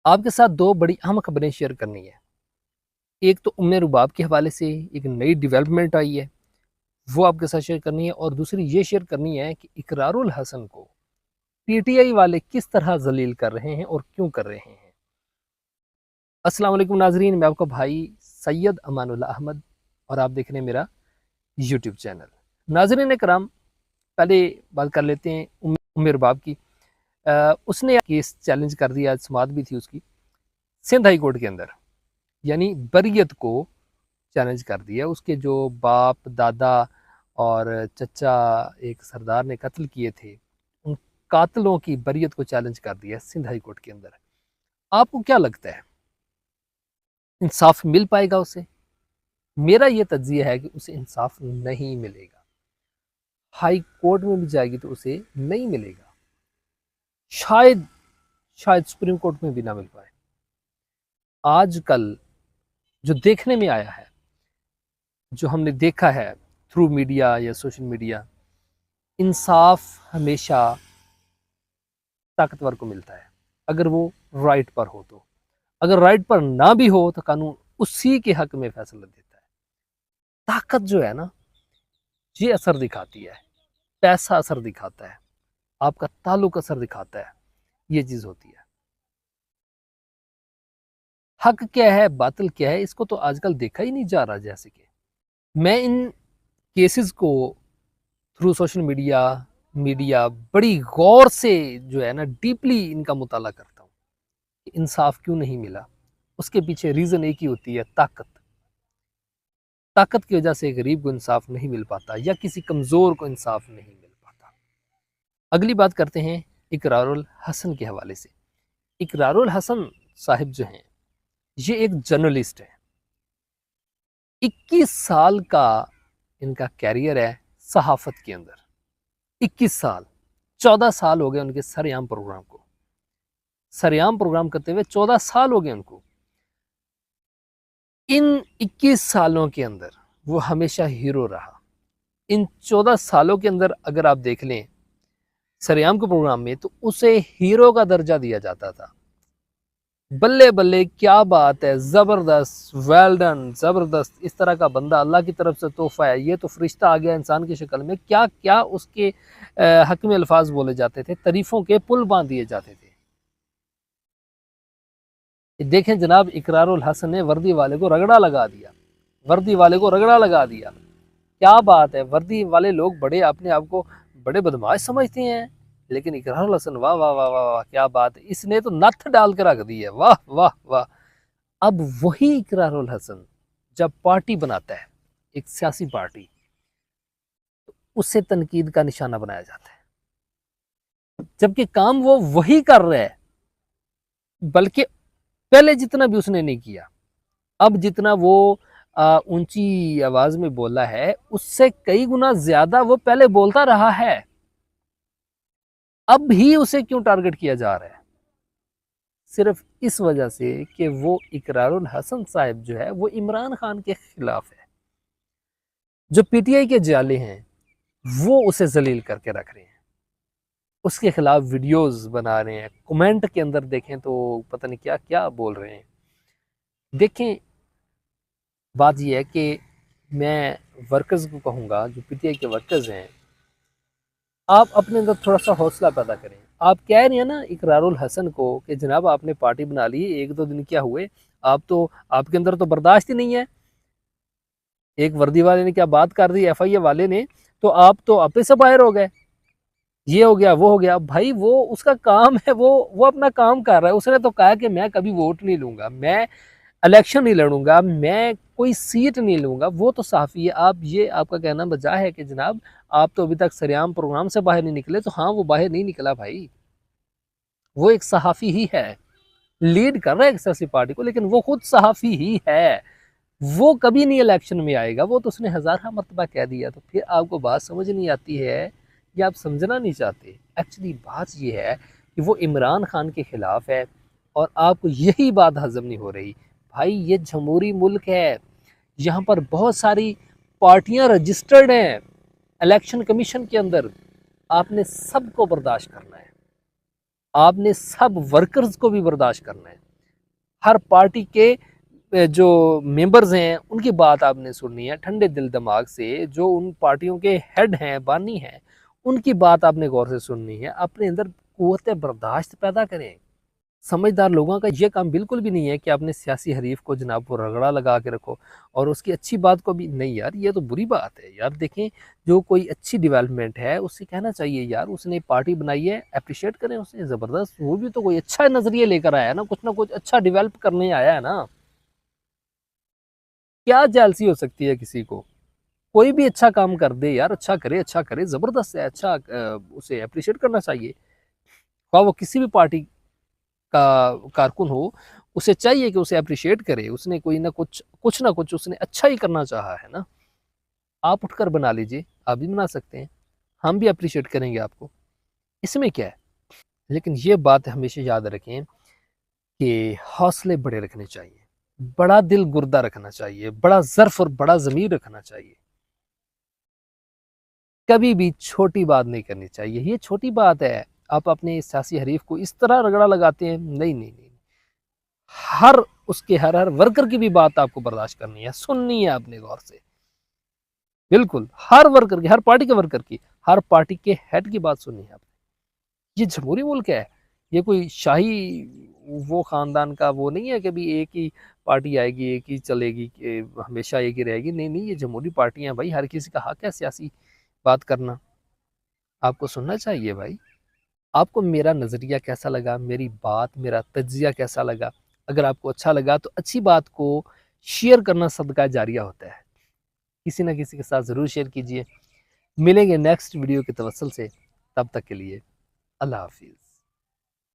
آپ کے ساتھ دو بڑی اہم خبریں شیئر کرنی ہے۔ ایک تو رباب کے حوالے سے ایک نئی ڈیولپمنٹ آئی ہے، وہ آپ کے ساتھ شیئر کرنی ہے، اور دوسری یہ شیئر کرنی ہے کہ اقرار الحسن کو پی ٹی آئی والے کس طرح ذلیل کر رہے ہیں اور کیوں کر رہے ہیں۔ السلام علیکم ناظرین، میں آپ کا بھائی سید امان اللہ احمد اور آپ دیکھ رہے ہیں میرا یوٹیوب چینل۔ ناظرین کرام، پہلے بات کر لیتے ہیں رباب کی۔ اس نے کیس چیلنج کر دیا، سماعت بھی تھی اس کی سندھ ہائی کورٹ کے اندر، یعنی بریت کو چیلنج کر دیا۔ اس کے جو باپ، دادا اور چچا ایک سردار نے قتل کیے تھے، ان قاتلوں کی بریت کو چیلنج کر دیا سندھ ہائی کورٹ کے اندر۔ آپ کو کیا لگتا ہے، انصاف مل پائے گا اسے؟ میرا یہ تجزیہ ہے کہ اسے انصاف نہیں ملے گا۔ ہائی کورٹ میں بھی جائے گی تو اسے نہیں ملے گا، شاید سپریم کورٹ میں بھی نہ مل پائے۔ آج کل جو دیکھنے میں آیا ہے، جو ہم نے دیکھا ہے تھرو میڈیا یا سوشل میڈیا، انصاف ہمیشہ طاقتور کو ملتا ہے اگر وہ رائٹ پر ہو تو۔ اگر رائٹ پر نہ بھی ہو تو قانون اسی کے حق میں فیصلہ دیتا ہے۔ طاقت جو ہے نا، یہ اثر دکھاتی ہے، پیسہ اثر دکھاتا ہے، آپ کا تعلق اثر دکھاتا ہے، یہ چیز ہوتی ہے۔ حق کیا ہے، باطل کیا ہے، اس کو تو آج کل دیکھا ہی نہیں جا رہا۔ جیسے کہ میں ان کیسز کو تھرو سوشل میڈیا بڑی غور سے جو ہے نا ڈیپلی ان کا مطالعہ کرتا ہوں کہ انصاف کیوں نہیں ملا۔ اس کے پیچھے ریزن ایک ہی ہوتی ہے، طاقت کی وجہ سے غریب کو انصاف نہیں مل پاتا یا کسی کمزور کو انصاف نہیں مل پاتا۔ اگلی بات کرتے ہیں اقرار الحسن کے حوالے سے۔ اقرار الحسن صاحب جو ہیں، یہ ایک جرنلسٹ ہے۔ 21 سال کا ان کا کیریئر ہے صحافت کے اندر۔ 21 سال، 14 سال ہو گئے ان کے سریام پروگرام کو، سریام پروگرام کرتے ہوئے 14 سال ہو گئے ان کو۔ ان 21 سالوں کے اندر وہ ہمیشہ ہیرو رہا۔ ان 14 سالوں کے اندر اگر آپ دیکھ لیں سریام کے پروگرام میں، تو اسے ہیرو کا درجہ دیا جاتا تھا۔ بلے بلے، کیا بات ہے، زبردست، ویل ڈن، زبردست، اس طرح کا بندہ اللہ کی طرف سے تحفہ ہے، یہ تو فرشتہ آ گیا انسان کی شکل میں۔ کیا کیا اس کے حق میں الفاظ بولے جاتے تھے، تعریفوں کے پل باندھ دیے جاتے تھے۔ دیکھیں جناب، اقرار الحسن نے وردی والے کو رگڑا لگا دیا، وردی والے کو رگڑا لگا دیا۔ کیا بات ہے، وردی والے لوگ بڑے اپنے آپ کو بڑے بدماش سمجھتے ہیں، لیکن اقرار الحسن واہ واہ واہ واہ واہ، کیا بات ہے، اس نے تو نتھ ڈال کے رکھ دی ہے، واہ واہ واہ۔ اب وہی اقرار الحسن جب پارٹی بناتا ہے، ایک سیاسی پارٹی، اسے تنقید کا نشانہ بنایا جاتا ہے، جبکہ کام وہ وہی کر رہا ہے، بلکہ پہلے جتنا بھی اس نے نہیں کیا، اب جتنا وہ اونچی آواز میں بولا ہے، اس سے کئی گنا زیادہ وہ پہلے بولتا رہا ہے۔ اب بھی اسے کیوں ٹارگٹ کیا جا رہا ہے؟ صرف اس وجہ سے کہ وہ اقرار الحسن صاحب جو ہے وہ عمران خان کے خلاف ہے۔ جو پی ٹی آئی کے جالے ہیں وہ اسے ذلیل کر کے رکھ رہے ہیں، اس کے خلاف ویڈیوز بنا رہے ہیں، کمنٹ کے اندر دیکھیں تو پتہ نہیں کیا کیا بول رہے ہیں۔ دیکھیں، بات یہ ہے کہ میں ورکرز کو کہوں گا، جو پی ٹی آئی کے ورکرز ہیں، آپ اپنے اندر تھوڑا سا حوصلہ پیدا کریں۔ آپ کہہ رہے ہیں نا اقرار الحسن کو کہ جناب آپ نے پارٹی بنا لی، ایک دو دن کیا ہوئے، آپ کے اندر تو برداشت ہی نہیں ہے۔ ایک وردی والے نے کیا بات کر دی، ایف آئی اے والے نے، تو آپ تو اپنے سے باہر ہو گئے، یہ ہو گیا وہ ہو گیا۔ بھائی وہ اس کا کام ہے، وہ اپنا کام کر رہا ہے۔ اس نے تو کہا کہ میں کبھی ووٹ نہیں لوں گا، میں الیکشن نہیں لڑوں گا، میں کوئی سیٹ نہیں لوں گا، وہ تو صحافی ہے۔ آپ کا کہنا بجا ہے کہ جناب آپ تو ابھی تک سریام پروگرام سے باہر نہیں نکلے، تو ہاں وہ باہر نہیں نکلا بھائی، وہ ایک صحافی ہی ہے، لیڈ کر رہا ہے ایک سیاسی پارٹی کو، لیکن وہ خود صحافی ہی ہے، وہ کبھی نہیں الیکشن میں آئے گا، وہ تو اس نے ہزارہ مرتبہ کہہ دیا۔ تو پھر آپ کو بات سمجھ نہیں آتی ہے یا آپ سمجھنا نہیں چاہتے؟ ایکچولی بات یہ ہے کہ وہ عمران خان کے خلاف ہے اور آپ کو یہی بات ہضم نہیں ہو رہی۔ بھائی یہ جمہوری ملک ہے، یہاں پر بہت ساری پارٹیاں رجسٹرڈ ہیں الیکشن کمیشن کے اندر، آپ نے سب کو برداشت کرنا ہے، آپ نے سب ورکرز کو بھی برداشت کرنا ہے۔ ہر پارٹی کے جو ممبرز ہیں ان کی بات آپ نے سننی ہے ٹھنڈے دل دماغ سے، جو ان پارٹیوں کے ہیڈ ہیں، بانی ہیں، ان کی بات آپ نے غور سے سننی ہے، اپنے اندر قوت برداشت پیدا کریں۔ سمجھدار لوگوں کا یہ کام بالکل بھی نہیں ہے کہ اپنے سیاسی حریف کو جناب وہ رگڑا لگا کے رکھو اور اس کی اچھی بات کو بھی نہیں، یار یہ تو بری بات ہے یار۔ دیکھیں جو کوئی اچھی ڈیولپمنٹ ہے اس سے کہنا چاہیے یار اس نے پارٹی بنائی ہے، اپریشیٹ کریں اسے، زبردست، وہ بھی تو کوئی اچھا نظریہ لے کر آیا ہے نا، کچھ نہ کچھ اچھا ڈیولپ کرنے آیا ہے نا۔ کیا جیلسی ہو سکتی ہے کسی کو؟ کوئی بھی اچھا کام کر دے یار، اچھا کرے زبردست ہے، اچھا اسے اپریشیٹ کرنا چاہیے، خواہ وہ کسی بھی پارٹی کا کارکن ہو، اسے چاہیے کہ اسے اپریشیٹ کرے، اس نے کوئی نہ کچھ اس نے اچھا ہی کرنا چاہا ہے نا۔ آپ اٹھ کر بنا لیجئے، آپ بھی بنا سکتے ہیں، ہم بھی اپریشیٹ کریں گے آپ کو، اس میں کیا ہے؟ لیکن یہ بات ہمیشہ یاد رکھیں کہ حوصلے بڑے رکھنے چاہیے، بڑا دل گردہ رکھنا چاہیے، بڑا ظرف اور بڑا ضمیر رکھنا چاہیے، کبھی بھی چھوٹی بات نہیں کرنی چاہیے۔ یہ چھوٹی بات ہے، آپ اپنے سیاسی حریف کو اس طرح رگڑا لگاتے ہیں، نہیں، ہر اس کے ہر ورکر کی بھی بات آپ کو برداشت کرنی ہے، سننی ہے آپ نے غور سے، بالکل ہر ورکر کی، ہر پارٹی کے ورکر کی، ہر پارٹی کے ہیڈ کی بات سننی ہے آپ نے۔ یہ جمہوری ملک ہے، یہ کوئی شاہی وہ خاندان کا وہ نہیں ہے کہ بھی ایک ہی پارٹی آئے گی، ایک ہی چلے گی، ہمیشہ ایک ہی رہے گی، نہیں، یہ جمہوری پارٹیاں بھائی، ہر کسی کا حق ہے سیاسی بات کرنا، آپ کو سننا چاہیے بھائی۔ آپ کو میرا نظریہ کیسا لگا، میری بات، میرا تجزیہ کیسا لگا؟ اگر آپ کو اچھا لگا تو اچھی بات کو شیئر کرنا صدقہ جاریہ ہوتا ہے، کسی نہ کسی کے ساتھ ضرور شیئر کیجئے۔ ملیں گے نیکسٹ ویڈیو کے توسل سے، تب تک کے لیے اللہ حافظ۔